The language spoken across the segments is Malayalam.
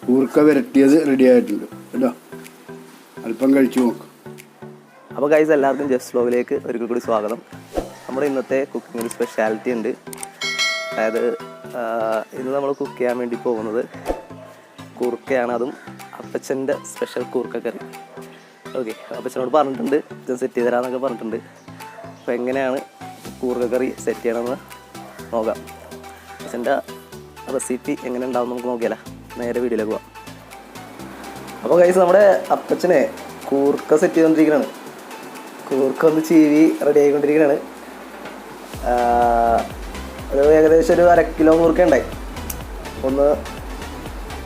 കൂർക്ക വരട്ടിയത് റെഡി ആയിട്ടുണ്ട് കേട്ടോ. അല്പം കഴിച്ചു നോക്കാം. അപ്പോൾ ഗൈസ് എല്ലാവർക്കും ജെഫ്സ് വ്ലോഗിലേക്ക് ഒരിക്കൽ കൂടി സ്വാഗതം. നമ്മുടെ ഇന്നത്തെ കുക്കിംഗ് ഒരു സ്പെഷ്യാലിറ്റി ഉണ്ട്. അതായത് ഇന്ന് നമ്മൾ കുക്ക് ചെയ്യാൻ വേണ്ടി പോകുന്നത് കൂർക്കയാണ്. അതും അപ്പച്ചൻ്റെ സ്പെഷ്യൽ കൂർക്ക കറി. ഓക്കെ, അപ്പച്ചനോട് പറഞ്ഞിട്ടുണ്ട് ഞാൻ സെറ്റ് ചെയ്ത് തരാമെന്നൊക്കെ പറഞ്ഞിട്ടുണ്ട്. അപ്പോൾ എങ്ങനെയാണ് കൂർക്ക കറി സെറ്റ് ചെയ്യണമെന്ന് നോക്കാം. അപ്പച്ചൻ്റെ റെസിപ്പി എങ്ങനെ ഉണ്ടാവും നമുക്ക് നോക്കിയാലോ. നേരെ വീഡിയോയിലേക്ക് പോകാം. അപ്പോൾ ഗൈസ് നമ്മുടെ അപ്പച്ചനെ കൂർക്ക സെറ്റ് ചെയ്തുകൊണ്ടിരിക്കുകയാണ്. കൂർക്ക ഒന്ന് ചീവി റെഡി ആയിക്കൊണ്ടിരിക്കുകയാണ്. ഒരു ഏകദേശം ഒരു 1/2 കിലോ കൂർക്ക ഉണ്ടായി. ഒന്ന്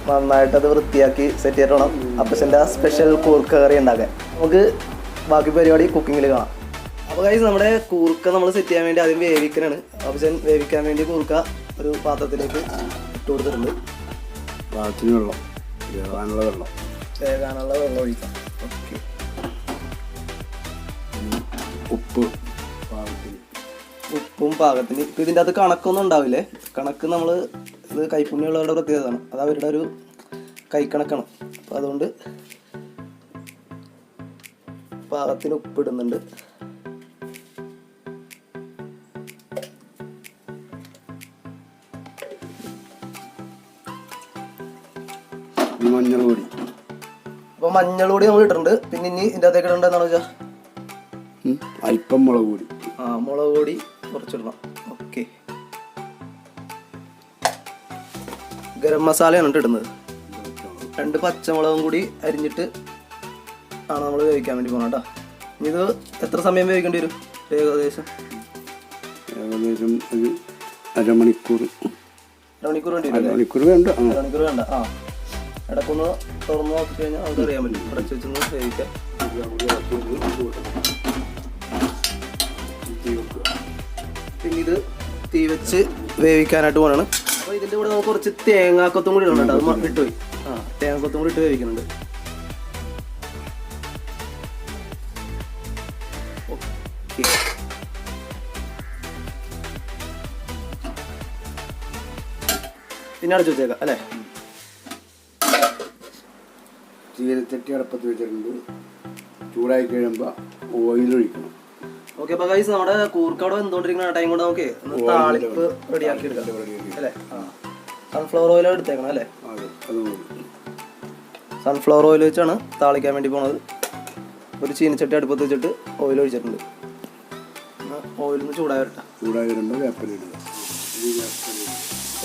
നന്നായിട്ടത് വൃത്തിയാക്കി സെറ്റ് ചെയ്തിട്ട് വേണം അപ്പച്ചൻ്റെ സ്പെഷ്യൽ കൂർക്ക കറി ഉണ്ടാക്കാൻ. നമുക്ക് ബാക്കി പരിപാടി കുക്കിങ്ങിൽ കാണാം. അപ്പോൾ ഗൈസ് നമ്മുടെ കൂർക്ക നമ്മൾ സെറ്റ് ചെയ്യാൻ വേണ്ടി ആദ്യം വേവിക്കാനാണ്. അപ്പച്ചൻ വേവിക്കാൻ വേണ്ടി കൂർക്ക ഒരു പാത്രത്തിലേക്ക് ഇട്ട് കൊടുത്തിട്ടുണ്ട്. പാകത്തിന് വെള്ളം, വേകാനുള്ള വെള്ളം ഒഴിക്കാം. ഓക്കെ, ഉപ്പും പാകത്തിന്. ഇപ്പം ഇതിൻ്റെ അകത്ത് കണക്കൊന്നും ഉണ്ടാവില്ലേ. കണക്ക് നമ്മൾ ഇത് കൈപ്പുണ്യമുള്ളവരുടെ പ്രത്യേകതയാണ്. അത് അവരുടെ ഒരു കൈക്കണക്കാണ്. അപ്പോൾ അതുകൊണ്ട് പാകത്തിന് ഉപ്പിടുന്നുണ്ട്. മഞ്ഞൾ പൊടി. അപ്പോൾ മഞ്ഞൾ പൊടി നമ്മൾ ഇട്ടിട്ടുണ്ട്. പിന്നെ ഇനി ഇതിൻ്റെ അകത്തേക്ക് ഇടേണ്ടത് എന്താണെന്ന് വെച്ചാൽ അല്പം മുളക് പൊടി. മുളക് പൊടി കുറച്ചിടണം. ഓക്കെ, ഗരം മസാലയാണ് ഇടുന്നത്. 2 പച്ചമുളകും കൂടി അരിഞ്ഞിട്ട് ആണ് നമ്മൾ വേവിക്കാൻ വേണ്ടി പോകുന്നത് കേട്ടോ. ഇനി ഇത് എത്ര സമയം വേവിക്കേണ്ടി വരും? ഏകദേശം ഒരു അരമണിക്കൂർ വേണ്ടി വരും. അരമണിക്കൂർ വേണ്ട. ആ, ഇടക്കൊന്ന് തുറന്ന് നോക്കി കഴിഞ്ഞാൽ നമുക്ക് അറിയാൻ പറ്റും. അടച്ച് വെച്ചൊന്ന് വേവിക്കാം. പിന്നെ ഇത് തീ വെച്ച് വേവിക്കാനായിട്ട് പോകണം. അപ്പോൾ ഇതിൻ്റെ കൂടെ നമുക്ക് കുറച്ച് തേങ്ങാക്കൊത്തും കൂടി ഇടുന്നുണ്ട്. അത് ഇട്ടുപോയി. തേങ്ങാക്കൊത്തും കൂടി ഇട്ട് വേവിക്കുന്നുണ്ട്. ഓക്കെ, പിന്നെ അടച്ചു വെച്ചേക്കാം അല്ലേ. ചീരച്ചട്ടി അടുപ്പത്ത് വെച്ചിട്ടുണ്ട്. ചൂടായി കഴിയുമ്പോൾ ഓയിൽ ഒഴിക്കണം. ഓക്കെ, അപ്പോൾ ഗൈസ് നമ്മുടെ കൂർക്കവിടെ എന്തുകൊണ്ടിരിക്കുന്ന ടൈം കൊണ്ട് നമുക്ക് താളിപ്പ് റെഡിയാക്കി എടുക്കാം അല്ലേ. സൺഫ്ലവർ ഓയിൽ എടുത്തേക്കണം അല്ലേ. സൺഫ്ലവർ ഓയിൽ വെച്ചാണ് താളിക്കാൻ വേണ്ടി പോണത്. ഒരു ചീനച്ചട്ടി അടുപ്പത്ത് വെച്ചിട്ട് ഓയിൽ ഒഴിച്ചിട്ടുണ്ട്. ഓയിലൊന്ന് ചൂടായി വരട്ടെ. വരുമ്പോൾ വേപ്പിലിടുക.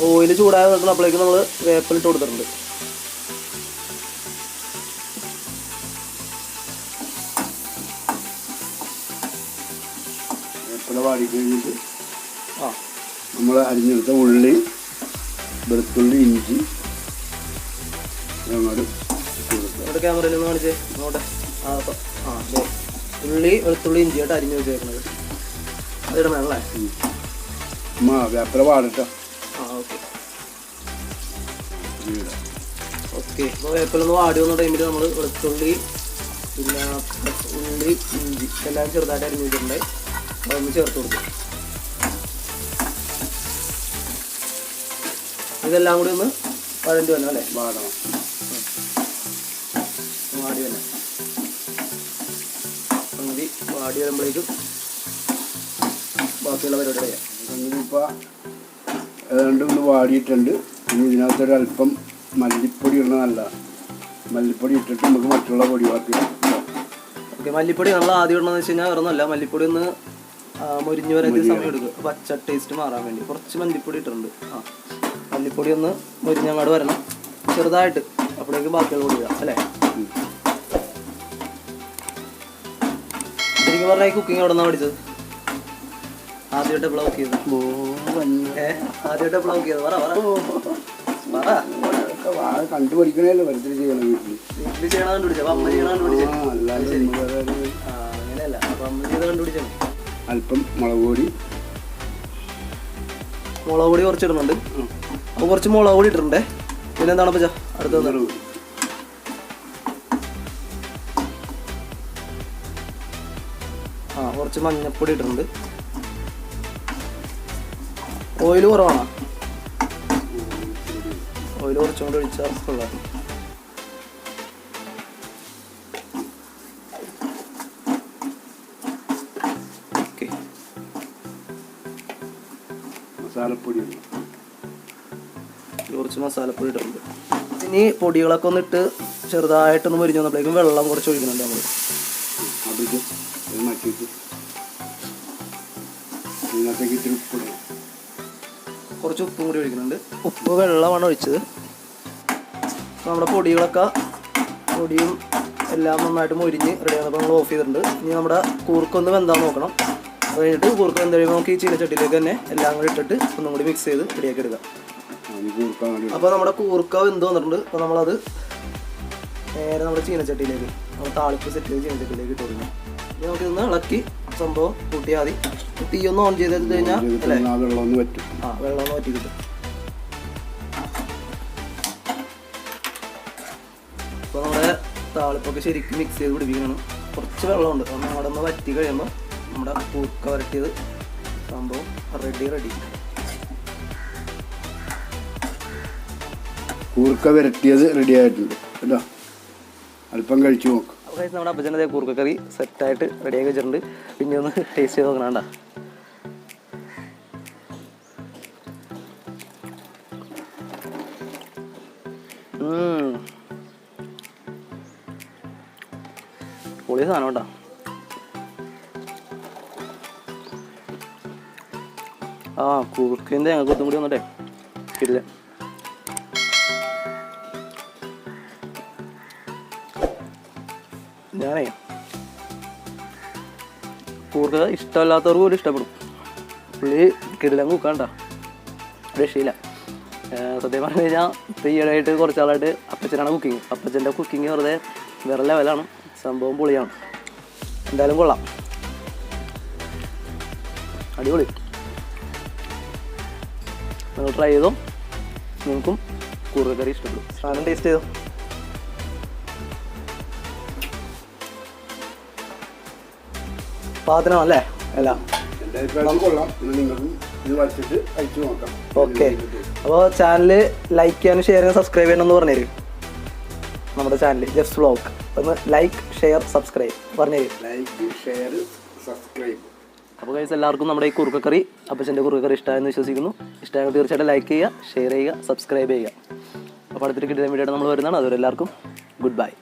ഓയിൽ ചൂടായി നിൽക്കുന്നപ്പോഴേക്കും നമ്മൾ വേപ്പിലിട്ട് കൊടുത്തിട്ടുണ്ട്. വേപ്പില വാടി കഴിഞ്ഞിട്ട് നമ്മൾ അരിഞ്ഞെടുത്ത ഉള്ളി, വെളുത്തുള്ളി, ഇഞ്ചി അങ്ങോട്ട് ക്യാമറയിൽ ഒന്ന് കാണിച്ചേ. അങ്ങോട്ടെ. ഉള്ളി, വെളുത്തുള്ളി, ഇഞ്ചിയായിട്ട് അരിഞ്ഞ് വെച്ചേക്കുന്നത് അതിടണല്ലേ. വേപ്പില വാടട്ടോ. ഓക്കെ, അപ്പോൾ വേപ്പിലൊന്ന് വാടി വന്ന ടൈമിൽ നമ്മൾ വെളുത്തുള്ളി, പിന്നെ ഉള്ളി, ഇഞ്ചി എല്ലാം ചെറുതായിട്ട് അരിഞ്ഞ് വെച്ചിട്ടുണ്ടായി. അതൊന്ന് ചേർത്ത് കൊടുക്കും. ഇതെല്ലാം കൂടി ഒന്ന് വഴണ്ടി വരണം അല്ലേ. വാടി വരണം. സംഗതി വാടി വരുമ്പോഴേക്കും ബാക്കിയുള്ള പരിപാടി ചെയ്യാം. ഇപ്പോൾ ഏതാണ്ട് ഒന്ന് വാടിയിട്ടുണ്ട്. ഇനി ഇതിനകത്തൊരു അല്പം മല്ലിപ്പൊടി ഇടണം. നല്ലതാണ്. മല്ലിപ്പൊടി ഇട്ടിട്ട് നമുക്ക് മറ്റുള്ള പൊടി ബാക്കി. ഓക്കെ, മല്ലിപ്പൊടി നമ്മൾ ആദ്യം ഇടണമെന്ന് വെച്ച് കഴിഞ്ഞാൽ വേറൊന്നുമല്ല, മല്ലിപ്പൊടി ഒന്ന് മുരിഞ്ഞ് വരാൻ സമയം എടുക്കും. പച്ച ടേസ്റ്റ് മാറാൻ വേണ്ടി കുറച്ച് മല്ലിപ്പൊടി ഇട്ടിട്ടുണ്ട്. മല്ലിപ്പൊടി ഒന്ന് മുരിഞ്ഞങ്ങാട് വരണം ചെറുതായിട്ട്. അപ്പോഴേക്കും ബാക്കിയുള്ള പൊടി ഇടാം അല്ലേ. ശരിക്കും പറഞ്ഞാൽ ഈ കുക്കിംഗ് എവിടെ നിന്നാണ് പഠിച്ചത്? ആദ്യമായിട്ട് എപ്പോഴാണ് കുക്ക് ചെയ്തത്? ആദ്യമായിട്ട് എപ്പോഴാണ് കുക്ക് ചെയ്തത്? കണ്ടുപിടിക്കണല്ലോ. വെറുതെ ചെയ്യണം. വീട്ടിൽ ചെയ്യണം കണ്ടുപിടിച്ചത്. അപ്പം അമ്മ ചെയ്യണം കണ്ടുപിടിച്ചത്. അങ്ങനെയല്ല, അപ്പം അമ്മ ചെയ്ത് കണ്ടുപിടിച്ചാണ്. അല്പം മുളക് പൊടി കുറച്ചിടുന്നുണ്ട്. അപ്പോൾ കുറച്ച് മുളക് പൊടി ഇട്ടിട്ടുണ്ടേ. പിന്നെ എന്താണ് പച്ച അടുത്തത്? കുറച്ച് മഞ്ഞപ്പൊടി ഇട്ടിട്ടുണ്ട്. ഓയിൽ കുറവാണോ? ഓയിൽ കുറച്ചും കൂടി ഒഴിച്ചാൽ കൊള്ളാം. ഓക്കെ, മസാലപ്പൊടി കുറച്ച് മസാലപ്പൊടി ഇട്ടിട്ടുണ്ട്. ഇനി പൊടികളൊക്കെ ഒന്നിട്ട് ചെറുതായിട്ടൊന്ന് പൊരിഞ്ഞ് വന്നപ്പോഴേക്കും വെള്ളം കുറച്ച് ഒഴിക്കുന്നുണ്ട് നമ്മൾ. കുറച്ച് ഉപ്പും കൂടി ഒഴിക്കുന്നുണ്ട്. ഉപ്പ് വെള്ളമാണ് ഒഴിച്ചത്. നമ്മുടെ പൊടിയും എല്ലാം നന്നായിട്ട് മൊരിഞ്ഞ് റെഡിയാണ്. അപ്പോൾ നമ്മൾ ഓഫ് ചെയ്തിട്ടുണ്ട്. ഇനി നമ്മുടെ കൂർക്കൊന്ന് വെന്താൻ നോക്കണം. അത് കഴിഞ്ഞിട്ട് കൂർക്ക വെന്ത് കഴിയുമ്പോൾ നമുക്ക് ഈ ചീനച്ചട്ടിയിലേക്ക് തന്നെ എല്ലാം കൂടി ഇട്ടിട്ട് ഒന്നും കൂടി മിക്സ് ചെയ്ത് റെഡിയാക്കി എടുക്കാം. അപ്പോൾ നമ്മുടെ കൂർക്ക വെന്ത് വന്നിട്ടുണ്ട്. അപ്പോൾ നമ്മളത് നേരെ നമ്മുടെ ചീനച്ചട്ടിയിലേക്ക്, നമ്മൾ താളിപ്പ് സെറ്റ് ചെയ്ത് ചീനച്ചട്ടിയിലേക്ക് ഇട്ട് കൊടുക്കണം. ഇനി നമുക്കിതൊന്ന് ഇളക്കി സംഭവം കൂട്ടിയാൽ മതി. തീ ഒന്ന് ഓൺ ചെയ്ത് കഴിഞ്ഞാൽ വെള്ളം ഒന്ന് വറ്റി കിട്ടും. അപ്പോൾ നമ്മുടെ താളിപ്പൊക്കെ ശരിക്കും മിക്സ് ചെയ്ത് പിടിപ്പിക്കണം. കുറച്ച് വെള്ളമുണ്ട്. അപ്പോൾ അവിടെ ഒന്ന് വറ്റി കഴിയുമ്പോൾ നമ്മുടെ കൂർക്ക വരട്ടിയത് സംഭവം റെഡി. കൂർക്ക വരട്ടിയത് റെഡി ആയിട്ടുണ്ട് കേട്ടോ. അല്പം കഴിച്ചു നോക്കാം. അപ്പോൾ നമ്മുടെ അപ്പച്ചൻ്റെ കൂർക്കക്കറി സെറ്റായിട്ട് റെഡിയാക്കി വെച്ചിട്ടുണ്ട്. പിന്നെ ഒന്ന് ടേസ്റ്റ് ചെയ്ത് നോക്കണണ്ട. പൊളി സാധനം കേട്ടോ. കൂർക്കൻ്റെ ഞങ്ങൾക്ക് ഒത്തും കൂടി വന്നിട്ടേ ഇല്ല. ഞാനേ കൂർക്ക ഇഷ്ടമല്ലാത്തവർക്ക് പോലും ഇഷ്ടപ്പെടും. പുള്ളി കിടിലം കുക്കാണ്ട, രക്ഷയില്ല. സത്യം പറഞ്ഞു കഴിഞ്ഞാൽ ഇപ്പോൾ ഈയിടെയായിട്ട് കുറച്ചാളായിട്ട് അപ്പച്ചനാണ് കുക്കിങ്. അപ്പച്ചൻ്റെ കുക്കിങ് വെറുതെ വേറെ ലെവലാണ്. സംഭവം പൊളിയാണ്. എന്തായാലും കൊള്ളാം, അടിപൊളി. നിങ്ങൾ ട്രൈ ചെയ്തോ, നിങ്ങൾക്കും കൂർക്കക്കറി ഇഷ്ടപ്പെടും. സാധനം ടേസ്റ്റ് ചെയ്തോ. പാത്രമല്ലേ എല്ലാം. ഓക്കെ, അപ്പോൾ ചാനൽ ലൈക്ക് ചെയ്യാനും ഷെയർ ചെയ്യാനും സബ്സ്ക്രൈബ് ചെയ്യണമെന്ന് പറഞ്ഞുതരും. നമ്മുടെ ചാനൽ ജെഫ്സ് വ്ലോഗ് ഒന്ന് ലൈക്ക് ഷെയർ സബ്സ്ക്രൈബ് പറഞ്ഞുതരും. അപ്പോൾ ഗൈസ് എല്ലാവർക്കും നമ്മുടെ ഈ കൂർക്കക്കറി, അപ്പച്ചൻ്റെ കൂർക്കക്കറി ഇഷ്ടമായെന്ന് വിശ്വസിക്കുന്നു. ഇഷ്ടമായെങ്കിൽ തീർച്ചയായിട്ടും ലൈക്ക് ചെയ്യുക, ഷെയർ ചെയ്യുക, സബ്സ്ക്രൈബ് ചെയ്യുക. അപ്പോൾ അടുത്തൊരു കിട്ടുന്ന വീഡിയോ നമ്മൾ വരുന്നതാണ്. അതുവരെ എല്ലാവർക്കും ഗുഡ് ബൈ.